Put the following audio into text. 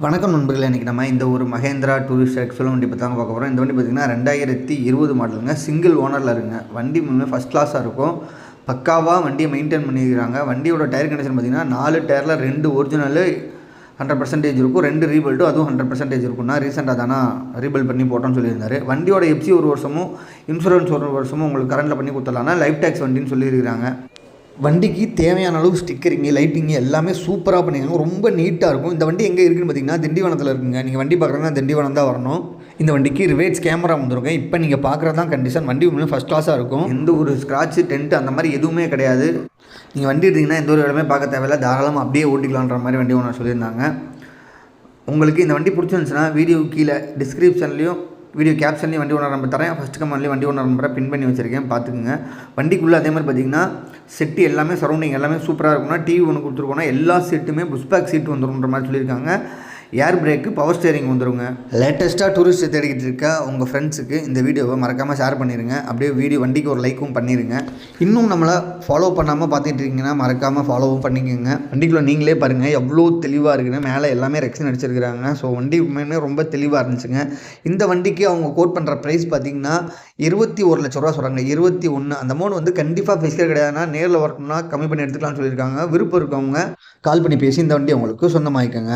வணக்கம் நண்பர்களே. இன்றைக்கி நம்ம இந்த ஒரு மகேந்திரா டூரிஸ்ட் எக்ஸல் வண்டி பற்றி தாங்க பார்க்க போகிறோம். இந்த வண்டி பார்த்திங்கன்னா 2020 மாடலுங்க. சிங்கிள் ஓனரில் இருக்குங்க. வண்டி முன்னே ஃபஸ்ட் கிளாஸாக இருக்கும். பக்காவாக வண்டியை மெயின்டைன் பண்ணியிருக்கிறாங்க. வண்டியோட டயர் கண்டிஷன் பார்த்திங்கன்னா 4 டயரில் 2 ஒரிஜினலு 100% இருக்கும், 2 ரீபில்ட்டும் அதுவும் 100% இருக்கும்னா ரீசெண்டாக தானே ரீபில்ட் பண்ணி போட்டோன்னு சொல்லியிருந்தாரு. வண்டியோட எஃப்சி 1 வருஷமும் இன்சூரன்ஸ் 1 வருஷமும் உங்களுக்கு கரண்டில் பண்ணி கொடுத்துடலாம்னா லைஃப் டேக்ஸ் வண்டின்னு சொல்லியிருக்கிறாங்க. வண்டிக்கு தேவையான அளவு ஸ்டிக்கரிங்கு, லைட்டிங்கு எல்லாமே சூப்பராக பண்ணியிருக்காங்க. ரொம்ப நீட்டாக இருக்கும். இந்த வண்டி எங்கே இருக்குதுன்னு பார்த்தீங்கன்னா திண்டிவனத்தில் இருக்குங்க. நீங்கள் வண்டி பார்க்குறீங்கன்னா திண்டிவனம் தான் வரணும். இந்த வண்டிக்கு ரிவேட்ஸ் கேமரா வந்துருங்க. இப்போ நீங்கள் பார்க்குறது தான் கண்டிஷன். வண்டி உண்மையிலே ஃபஸ்ட் கிளாஸாக இருக்கும். எந்த ஒரு ஸ்க்ராட்சு, டென்ட்டு அந்த மாதிரி எதுவுமே கிடையாது. நீங்கள் வண்டி எடுத்திங்கன்னா எந்த ஒரு இடமே பார்க்க தேவையில்லை, தாராளமாக அப்படியே ஓட்டிக்கலான்ற மாதிரி வண்டி ஓனர் சொல்லியிருந்தாங்க. உங்களுக்கு இந்த வண்டி பிடிச்சிருந்துச்சுன்னா வீடியோ கீழே டிஸ்கிரிப்ஷன்லேயும் வீடியோ கேப்ஷன்லேயும் வண்டி ஓனர் நம்பர் தரேன். ஃபஸ்ட் கமெண்ட்லேயும் வண்டி ஓனர் நம்பரை பின் பண்ணி வச்சுருக்கேன், பார்த்துக்குங்க. வண்டிக்குள்ளே அதே மாதிரி பார்த்தீங்கன்னா செட்டு எல்லாமே சரௌண்டிங் எல்லாமே சூப்பராக இருக்கும்னா டிவி ஒன்று கொடுத்துருக்கோன்னா எல்லா சீட்டுமே புஷ்பேக் சீட்டு வந்துருன்ற மாதிரி சொல்லியிருக்காங்க. ஏர் பிரேக்கு, பவர் ஸ்டேரிங் வந்துருங்க. லேட்டஸ்ட்டாக டூரிஸ்ட் தேடிக்கிட்டு இருக்க உங்கள் ஃப்ரெண்ட்ஸுக்கு இந்த வீடியோவை மறக்காமல் ஷேர் பண்ணிடுங்க. அப்படியே வீடியோ வண்டிக்கு ஒரு லைக்கும் பண்ணிடுங்க. இன்னும் நம்மளை ஃபாலோ பண்ணாமல் பார்த்துட்டு இருக்கீங்கன்னா மறக்காமல் ஃபாலோவும் பண்ணிக்கோங்க. வண்டிக்குள்ளே நீங்களே பாருங்கள் எவ்வளோ தெளிவாக இருக்குன்னு. மேலே எல்லாமே ரெக்ஸின் அடிச்சிருக்கிறாங்க. ஸோ வண்டி உண்மையுமே ரொம்ப தெளிவாக இருந்துச்சுங்க. இந்த வண்டிக்கு அவங்க கோட் பண்ணுற ப்ரைஸ் பார்த்திங்கன்னா 21 லட்ச ரூபா சொல்கிறாங்க. 21 அந்த அமௌண்ட் வந்து கண்டிப்பாக ஃபெசிலிட்டி கிடையாதுன்னா நேரில் வரணும்னா கம்மி பண்ணி எடுத்துக்கலாம்னு சொல்லியிருக்காங்க. விருப்பம் இருக்கவங்க கால் பண்ணி பேசி இந்த வண்டி அவங்களுக்கு சொந்தமாகிக்கோங்க.